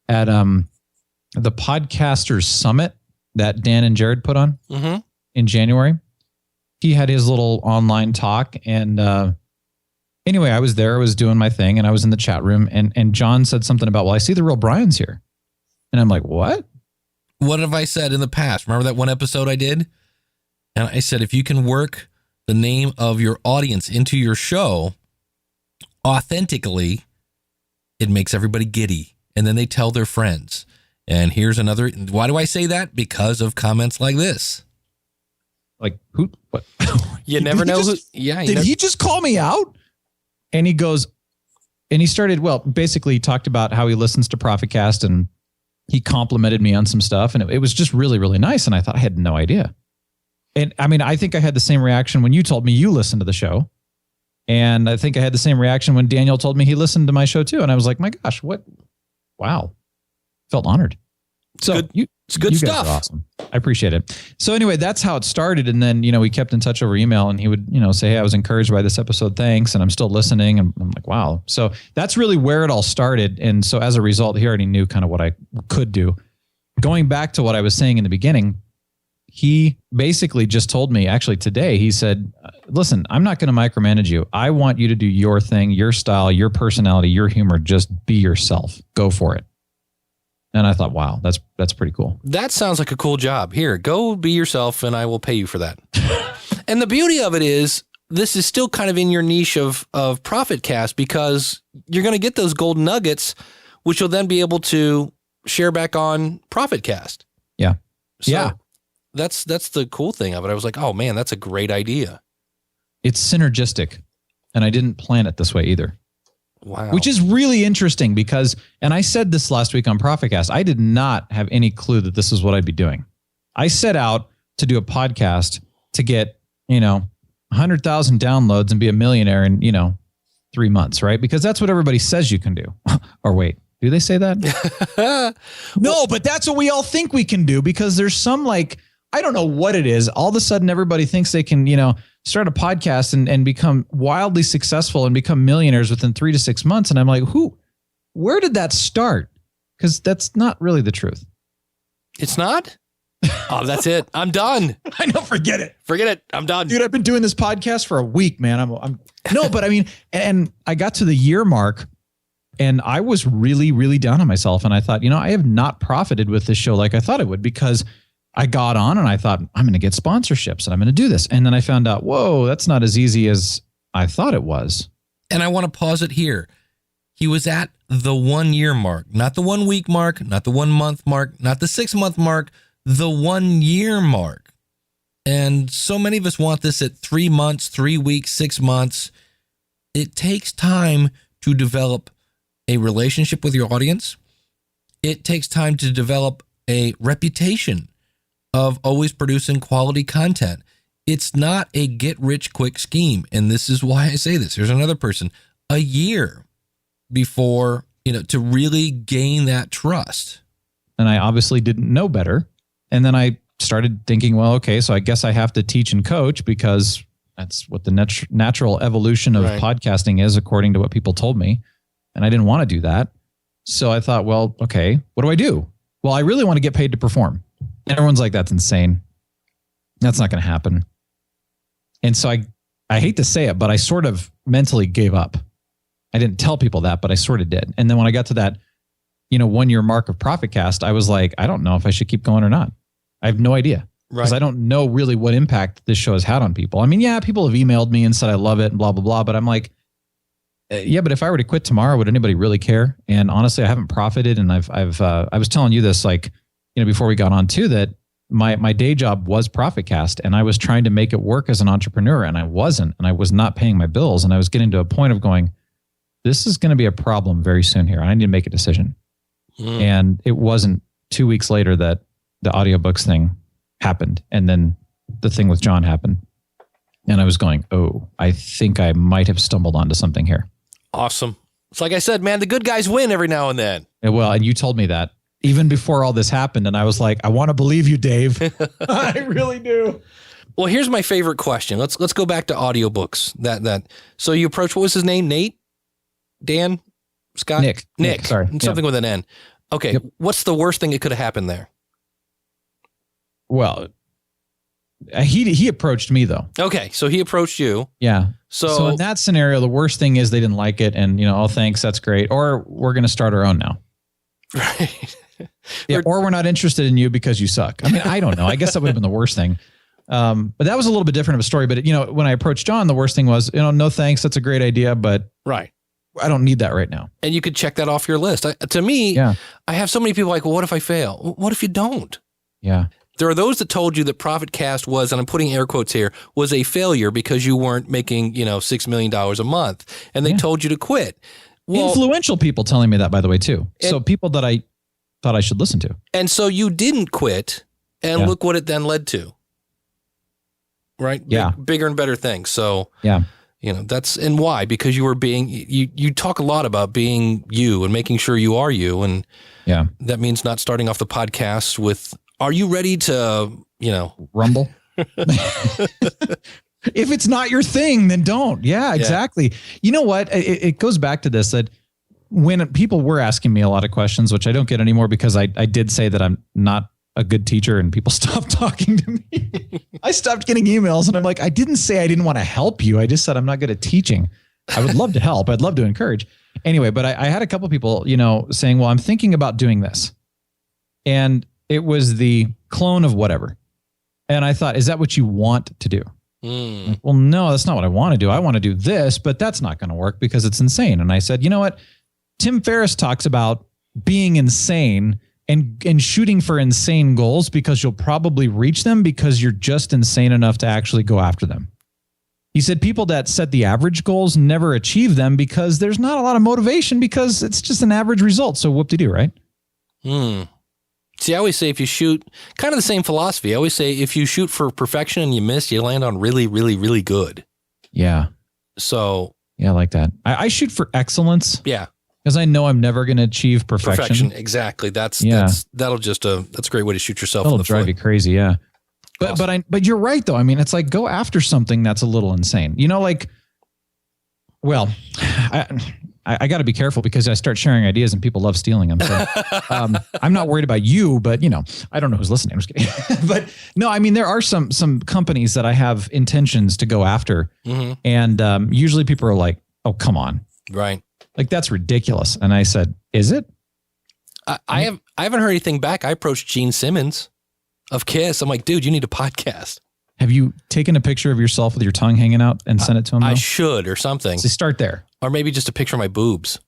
at the Podcasters Summit that Dan and Jared put on in January, he had his little online talk. And anyway, I was there, I was doing my thing, and I was in the chat room, and John said something about, well, I see the real Brian's here. And I'm like, what? What have I said in the past? Remember that one episode I did? And I said, if you can work the name of your audience into your show authentically, it makes everybody giddy. And then they tell their friends. And here's another. Why do I say that? Because of comments like this. Like, who? What? You never know who. Yeah. Did he just call me out? And he goes, and he started, well, basically he talked about how he listens to Profitcast, and he complimented me on some stuff. And it was just really, really nice. And I thought, I had no idea. And I mean, I think I had the same reaction when you told me you listened to the show. And I think I had the same reaction when Daniel told me he listened to my show too. And I was like, my gosh, what? Wow. Felt honored. So it's good you stuff. Guys are awesome. I appreciate it. So anyway, that's how it started. And then, we kept in touch over email, and he would, say, hey, I was encouraged by this episode. Thanks. And I'm still listening. And I'm like, wow. So that's really where it all started. And so as a result, he already knew kind of what I could do. Going back to what I was saying in the beginning, he basically just told me, actually today, he said, listen, I'm not going to micromanage you. I want you to do your thing, your style, your personality, your humor. Just be yourself. Go for it. And I thought, wow, that's pretty cool. That sounds like a cool job. Here, go be yourself and I will pay you for that. And the beauty of it is, this is still kind of in your niche of Profitcast, because you're going to get those gold nuggets, which you'll then be able to share back on Profitcast. Yeah. So yeah. That's the cool thing of it. I was like, oh man, that's a great idea. It's synergistic. And I didn't plan it this way either. Wow. Which is really interesting because, and I said this last week on Profitcast, I did not have any clue that this is what I'd be doing. I set out to do a podcast to get, 100,000 downloads and be a millionaire in, 3 months, right? Because that's what everybody says you can do. Or wait, do they say that? No, but that's what we all think we can do, because there's some I don't know what it is. All of a sudden, everybody thinks they can, start a podcast and become wildly successful and become millionaires within 3 to 6 months. And I'm like, where did that start? Because that's not really the truth. It's not? Oh, that's it. I'm done. I know. Forget it. Forget it. I'm done. Dude, I've been doing this podcast for a week, man. No, but I mean, and I got to the year mark and I was really, really down on myself. And I thought, I have not profited with this show like I thought I would, because I got on and I thought, I'm going to get sponsorships and I'm going to do this. And then I found out, whoa, that's not as easy as I thought it was. And I want to pause it here. He was at the 1 year mark, not the 1 week mark, not the 1 month mark, not the 6 month mark, the 1 year mark. And so many of us want this at 3 months, 3 weeks, 6 months. It takes time to develop a relationship with your audience. It takes time to develop a reputation of always producing quality content. It's not a get rich quick scheme. And this is why I say this. Here's another person. A year before, to really gain that trust. And I obviously didn't know better. And then I started thinking, well, okay, so I guess I have to teach and coach, because that's what the natural evolution of podcasting is, according to what people told me. And I didn't want to do that. So I thought, well, okay, what do I do? Well, I really want to get paid to perform. And everyone's like, that's insane. That's not going to happen. And so I hate to say it, but I sort of mentally gave up. I didn't tell people that, but I sort of did. And then when I got to that, 1 year mark of Profitcast, I was like, I don't know if I should keep going or not. I have no idea. Because I don't know really what impact this show has had on people. I mean, yeah, people have emailed me and said, I love it and blah, blah, blah. But I'm like, yeah, but if I were to quit tomorrow, would anybody really care? And honestly, I haven't profited. And I was telling you this, before we got on too, that my day job was Profitcast, and I was trying to make it work as an entrepreneur, and I wasn't, and I was not paying my bills. And I was getting to a point of going, this is going to be a problem very soon here. And I need to make a decision. And it wasn't 2 weeks later that the audiobooks thing happened. And then the thing with John happened. And I was going, oh, I think I might have stumbled onto something here. Awesome. It's like I said, man, the good guys win every now and then. Well, and you told me that even before all this happened. And I was like, I want to believe you, Dave. I really do. Well, here's my favorite question. Let's go back to audiobooks. So you approach, what was his name? Nate? Dan? Scott? Nick. Sorry. Something with an N. Okay. Yep. What's the worst thing that could have happened there? Well, he approached me though. Okay. So he approached you. Yeah. So in that scenario, the worst thing is they didn't like it and, oh, thanks. That's great. Or we're going to start our own now. Right. Yeah. Or we're not interested in you because you suck. I mean, I don't know. I guess that would have been the worst thing. But that was a little bit different of a story. But, when I approached John, the worst thing was, no thanks. That's a great idea. But I don't need that right now. And you could check that off your list. To me, I have so many people like, well, what if I fail? What if you don't? Yeah. There are those that told you that Profitcast was, and I'm putting air quotes here, was a failure because you weren't making, $6 million a month. And they told you to quit. Well, influential people telling me that, by the way, too. So people that I thought I should listen to. And so you didn't quit, and look what it then led to. Right? Yeah. Bigger and better things. So, That's, and why? Because you were you talk a lot about being you and making sure you are you. And that means not starting off the podcast with, are you ready to, rumble? If it's not your thing, then don't. Yeah, exactly. You know what? It goes back to this, that when people were asking me a lot of questions, which I don't get anymore because I did say that I'm not a good teacher and people stopped talking to me. I stopped getting emails and I'm like, I didn't say I didn't want to help you. I just said I'm not good at teaching. I would love to help. I'd love to encourage. Anyway, but I had a couple people, saying, well, I'm thinking about doing this. And it was the clone of whatever. And I thought, is that what you want to do? Like, well, no, that's not what I want to do. I want to do this, but that's not going to work because it's insane. And I said, you know what? Tim Ferriss talks about being insane and shooting for insane goals because you'll probably reach them because you're just insane enough to actually go after them. He said people that set the average goals never achieve them because there's not a lot of motivation because it's just an average result. So whoop-de-doo, right? See, I always say if you shoot, kind of the same philosophy. I always say if you shoot for perfection and you miss, you land on really, really, really good. Yeah. So. Yeah, I like that. I shoot for excellence. Yeah. Because I know I'm never going to achieve perfection. Exactly. That's a great way to shoot yourself in the foot. That'll drive you crazy. Yeah. But you're right though. I mean, it's like, go after something that's a little insane, I got to be careful because I start sharing ideas and people love stealing them. So, I'm not worried about you, but I don't know who's listening. I'm just kidding. But no, I mean, there are some companies that I have intentions to go after. Mm-hmm. And usually people are like, oh, come on. Right. Like, that's ridiculous. And I said, is it? I haven't heard anything back. I approached Gene Simmons of KISS. I'm like, dude, you need a podcast. Have you taken a picture of yourself with your tongue hanging out and sent it to him? I should, or something. So start there. Or maybe just a picture of my boobs.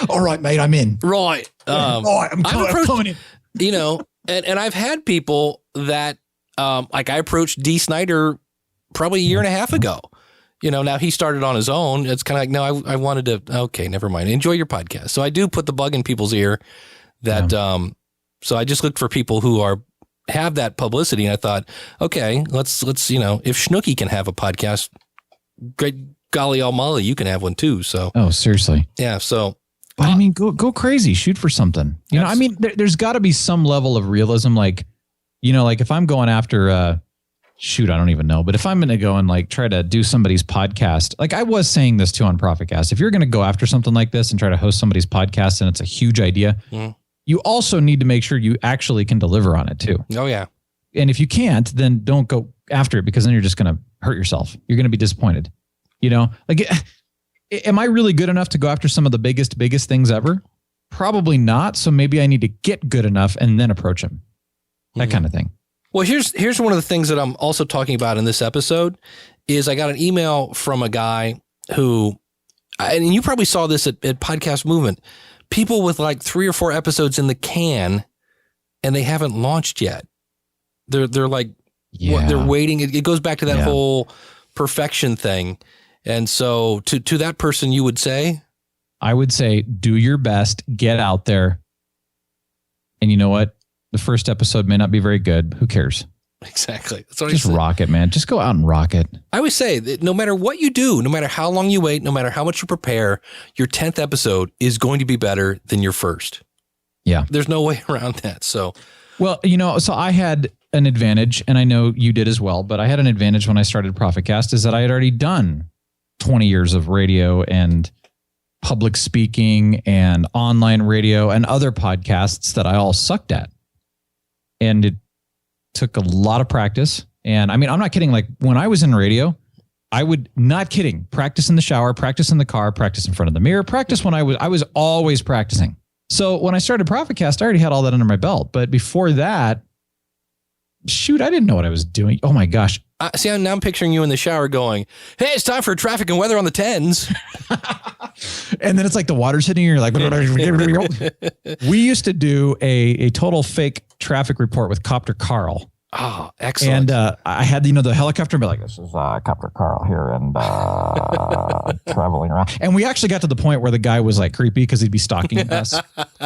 All right, mate, I'm in. Right. I'm coming in. And I've had people that, like I approached Dee Snider probably a year and a half ago. Now he started on his own. It's kind of like, no, I wanted to, okay, never mind. Enjoy your podcast. So I do put the bug in people's ear that, so I just looked for people who have that publicity. And I thought, okay, let's, if Schnooky can have a podcast, great golly almighty, you can have one too. So, oh, seriously. Yeah. So, but I mean, go crazy, shoot for something, I mean, there's gotta be some level of realism. Like, like if I'm going after, I don't even know, but if I'm going to go and like try to do somebody's podcast, like I was saying this too on Profitcast, if you're going to go after something like this and try to host somebody's podcast and it's a huge idea, you also need to make sure you actually can deliver on it too. Oh yeah. And if you can't, then don't go after it because then you're just going to hurt yourself. You're going to be disappointed. Like, am I really good enough to go after some of the biggest things ever? Probably not. So maybe I need to get good enough and then approach them. That kind of thing. Well, here's one of the things that I'm also talking about in this episode is I got an email from a guy who, and you probably saw this at Podcast Movement, people with like 3 or 4 episodes in the can and they haven't launched yet. They're like, they're waiting. It goes back to that whole perfection thing. And so to that person, you would say? I would say, do your best, get out there. And you know what? The first episode may not be very good. Who cares? Exactly. That's what just rock it, man. Just go out and rock it. I always say that no matter what you do, no matter how long you wait, no matter how much you prepare, your 10th episode is going to be better than your first. Yeah. There's no way around that. So, well, so I had an advantage, and I know you did as well, but I had an advantage when I started Profitcast is that I had already done 20 years of radio and public speaking and online radio and other podcasts that I all sucked at. And it took a lot of practice. And I mean, I'm not kidding. Like when I was in radio, I would, not kidding, practice in the shower, practice in the car, practice in front of the mirror, practice when I was always practicing. So when I started Profitcast, I already had all that under my belt. But before that, shoot, I didn't know what I was doing. Oh my gosh. See, now I'm picturing you in the shower going, hey, it's time for traffic and weather on the 10s. And then it's like the water's hitting you. You're like, we used to do a total fake traffic report with Copter Carl. Oh, excellent. And I had, the helicopter and be like, this is Copter Carl here and traveling around. And we actually got to the point where the guy was like creepy because he'd be stalking us.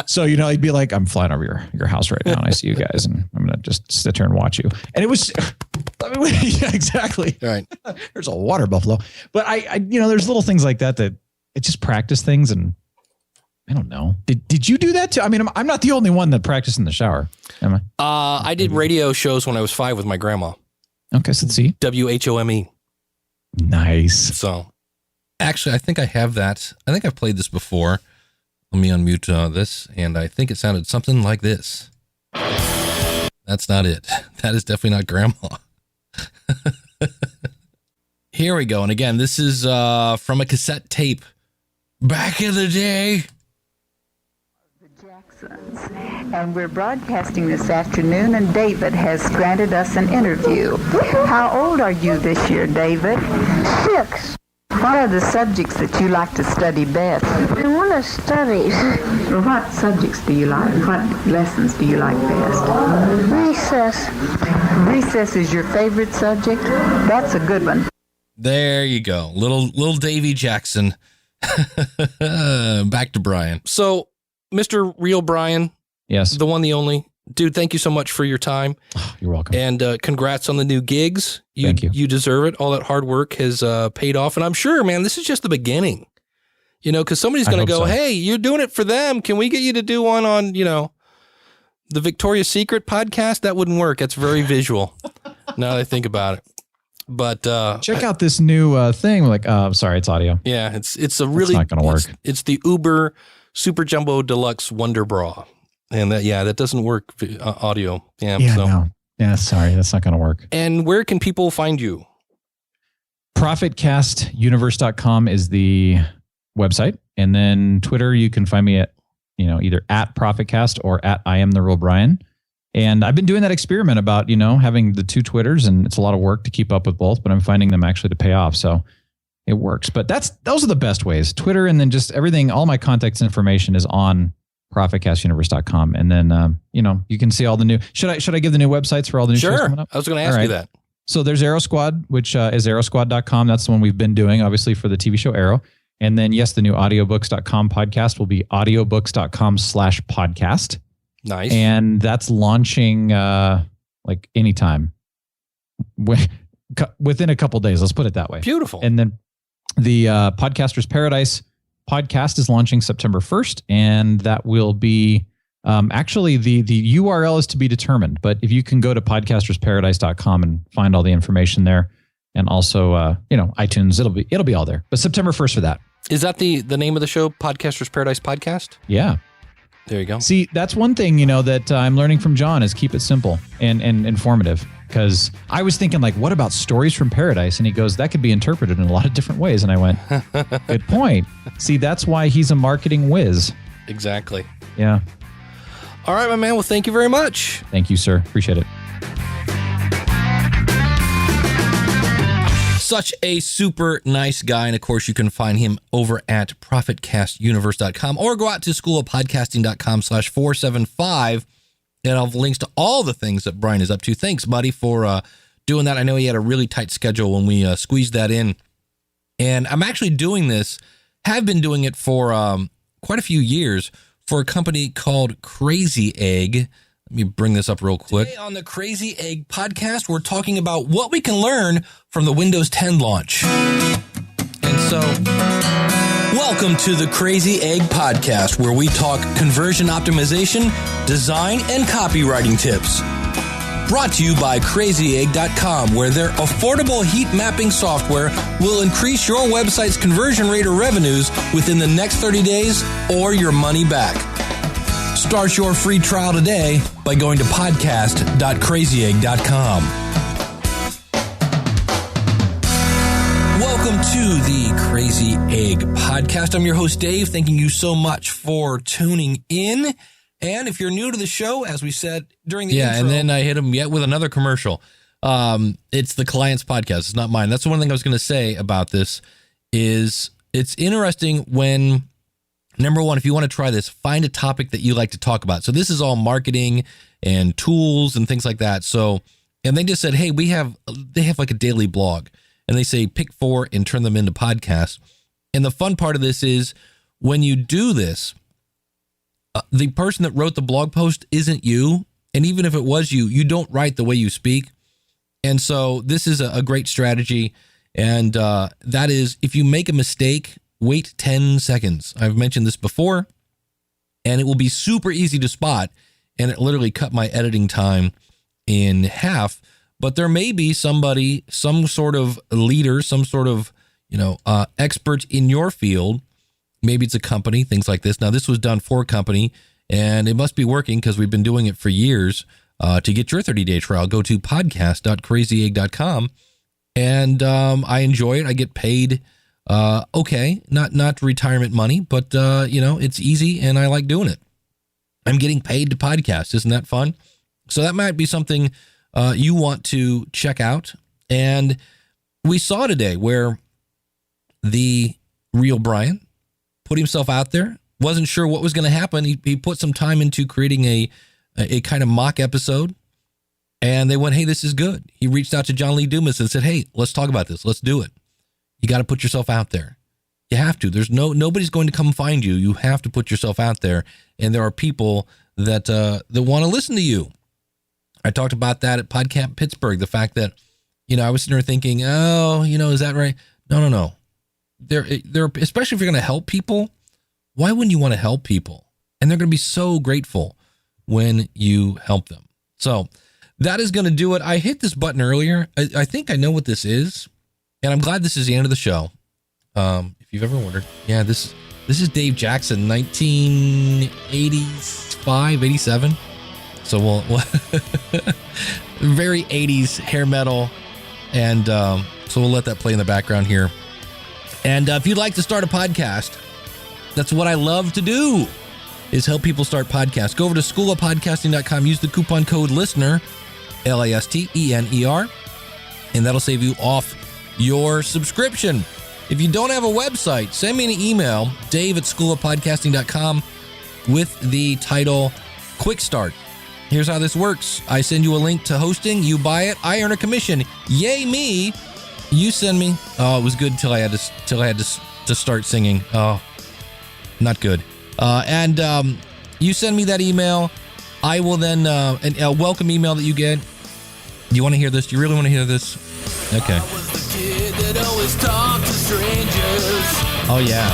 So, he'd be like, I'm flying over your house right now and I see you guys and I'm going to just sit here and watch you. And it was, I mean, yeah, exactly. Right. There's a water buffalo. But I there's little things like that it just practice things, and I don't know. Did you do that too? I mean, I'm not the only one that practiced in the shower, am I? I did radio shows when I was 5 with my grandma. Okay, so let's see. WHOME. Nice. So, actually, I think I have that. I think I've played this before. Let me unmute this, and I think it sounded something like this. That's not it. That is definitely not grandma. Here we go. And again, this is from a cassette tape back in the day. And we're broadcasting this afternoon, and David has granted us an interview. How old are you this year, David? 6. What are the subjects that you like to study best? I want to study. Well, what subjects do you like? What lessons do you like best? Recess. Recess is your favorite subject? That's a good one. There you go. Little Davy Jackson. Back to Brian. So, Mr. Real Brian. Yes. The one, the only. Dude, thank you so much for your time. Oh, you're welcome. And congrats on the new gigs. Thank you. You deserve it. All that hard work has paid off. And I'm sure, man, this is just the beginning. You know, because somebody's going to go, hey, you're doing it for them. Can we get you to do one on, the Victoria's Secret podcast? That wouldn't work. That's very visual now that I think about it. But check out this new thing. Like, sorry, it's audio. Yeah, it's a really... It's not going to work. It's the Uber Super Jumbo Deluxe Wonder Bra. And that doesn't work audio. Yeah, no. Yeah, sorry, that's not going to work. And where can people find you? Profitcastuniverse.com is the website. And then Twitter, you can find me at, either at Profitcast or at I am the real Brian. And I've been doing that experiment about, having the 2 Twitters, and it's a lot of work to keep up with both, but I'm finding them actually to pay off. So it works. But those are the best ways. Twitter, and then just everything, all my contact information is on ProfitcastUniverse.com. And then, you can see all the new, should I give the new websites for all the new shows coming up? I was going to ask you that. So there's Arrow Squad, which is arrowsquad.com. That's the one we've been doing, obviously, for the TV show Arrow. And then, yes, the new audiobooks.com podcast will be audiobooks.com/podcast. Nice. And that's launching like anytime. Within a couple days, let's put it that way. Beautiful. And then the Podcaster's Paradise podcast is launching September 1st, and that will be actually the URL is to be determined. But if you can go to podcastersparadise.com and find all the information there, and also iTunes, it'll be all there. But September 1st for that. Is that the name of the show, Podcaster's Paradise Podcast? Yeah. There you go. See, that's one thing, that I'm learning from John is keep it simple and informative. Because I was thinking, like, what about Stories from Paradise? And he goes, that could be interpreted in a lot of different ways. And I went, good point. See, that's why he's a marketing whiz. Exactly. Yeah. All right, my man. Well, thank you very much. Thank you, sir. Appreciate it. Such a super nice guy. And of course, you can find him over at ProfitcastUniverse.com or go out to schoolofpodcasting.com/475. And I'll have links to all the things that Brian is up to. Thanks, buddy, for doing that. I know he had a really tight schedule when we squeezed that in. And I'm actually doing this, have been doing it for quite a few years for a company called Crazy Egg. Let me bring this up real quick. Today on the Crazy Egg podcast, we're talking about what we can learn from the Windows 10 launch. And so, welcome to the Crazy Egg podcast, where we talk conversion optimization, design, and copywriting tips. Brought to you by crazyegg.com, where their affordable heat mapping software will increase your website's conversion rate or revenues within the next 30 days or your money back. Start your free trial today by going to podcast.crazyegg.com. Welcome to the Crazy Egg podcast. I'm your host, Dave. Thanking you so much for tuning in. And if you're new to the show, as we said during the intro. And then I hit him yet with another commercial. It's the client's podcast. It's not mine. That's the one thing I was going to say about this is it's interesting when, number one, if you want to try this, find a topic that you like to talk about. So this is all marketing and tools and things like that. So, and they just said, hey, they have like a daily blog. And they say pick 4 and turn them into podcasts. And the fun part of this is when you do this, the person that wrote the blog post isn't you. And even if it was you, you don't write the way you speak. And so this is a great strategy. And that is, if you make a mistake, wait 10 seconds. I've mentioned this before, and it will be super easy to spot. And it literally cut my editing time in half. But there may be somebody, some sort of leader, some sort of, expert in your field. Maybe it's a company, things like this. Now, this was done for a company, and it must be working because we've been doing it for years. To get your 30-day trial, go to podcast.crazyegg.com. And I enjoy it. I get paid okay, not retirement money, but, it's easy, and I like doing it. I'm getting paid to podcast. Isn't that fun? So that might be something you want to check out. And we saw today where the real Brian put himself out there, wasn't sure what was going to happen. He put some time into creating a kind of mock episode, and they went, hey, this is good. He reached out to John Lee Dumas and said, hey, let's talk about this. Let's do it. You got to put yourself out there. You have to. There's nobody's going to come find you. You have to put yourself out there. And there are people that want to listen to you. I talked about that at Podcamp Pittsburgh. The fact that, I was sitting there thinking, is that right? No. They're especially if you're going to help people, why wouldn't you want to help people? And they're going to be so grateful when you help them. So that is going to do it. I hit this button earlier. I think I know what this is, and I'm glad this is the end of the show. If you've ever wondered, this is Dave Jackson, 1985, 87. So we'll very 80s hair metal, and so we'll let that play in the background here. And if you'd like to start a podcast, that's what I love to do, is help people start podcasts. Go over to schoolofpodcasting.com, use the coupon code LISTENER, LASTENER, and that'll save you off your subscription. If you don't have a website, send me an email, dave@schoolofpodcasting.com, with the title Quick Start. Here's how this works. I send you a link to hosting, you buy it, I earn a commission. Yay me! You send me. Oh, it was good until I had to start singing. Oh, not good. And you send me that email. I will then a welcome email that you get. Do you want to hear this? Do you really want to hear this? Okay. I was the kid that always talked to strangers. Oh yeah.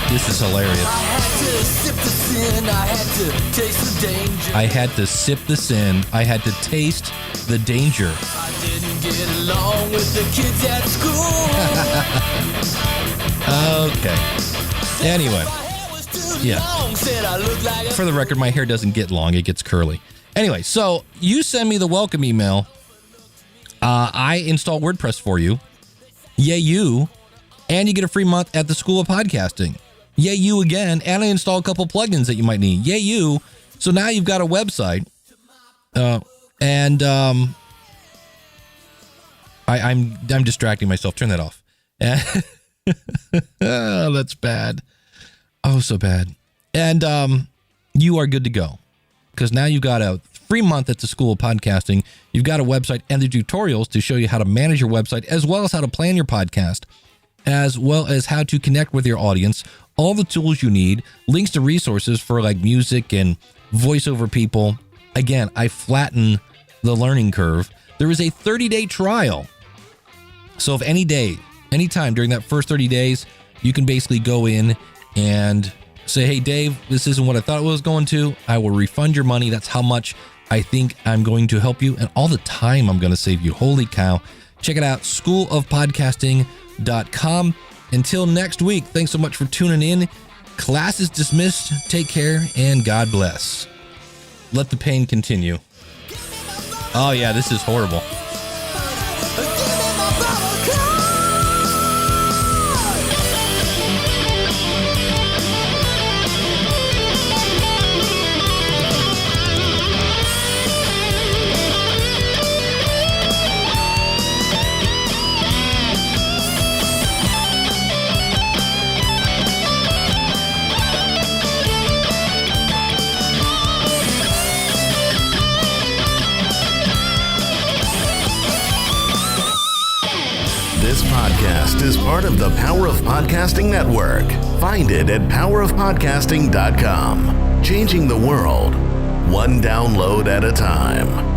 This is hilarious. I had to sip the sin. I had to taste the danger. I had to sip the sin. I had to taste the danger. I didn't get along with the kids at school. Okay. Anyway. Yeah. For the record, my hair doesn't get long. It gets curly. Anyway, so you send me the welcome email. I install WordPress for you. Yay, you. And you get a free month at the School of Podcasting. Yay, you again. And I install a couple plugins that you might need. Yay, you. So now you've got a website. I'm distracting myself. Turn that off. Oh, that's bad. Oh, so bad. And you are good to go, because now you've got a free month at the School of Podcasting. You've got a website and the tutorials to show you how to manage your website, as well as how to plan your podcast, as well as how to connect with your audience, all the tools you need, links to resources for like music and voiceover people. Again, I flatten the learning curve. There is a 30-day trial. So if anytime during that first 30 days, you can basically go in and say, hey, Dave, this isn't what I thought it was going to. I will refund your money. That's how much I think I'm going to help you, and all the time I'm going to save you. Holy cow. Check it out, schoolofpodcasting.com. Until next week, thanks so much for tuning in. Class is dismissed. Take care, and God bless. Let the pain continue. Oh, yeah, this is horrible. This podcast is part of the Power of Podcasting Network. Find it at powerofpodcasting.com. Changing the world, one download at a time.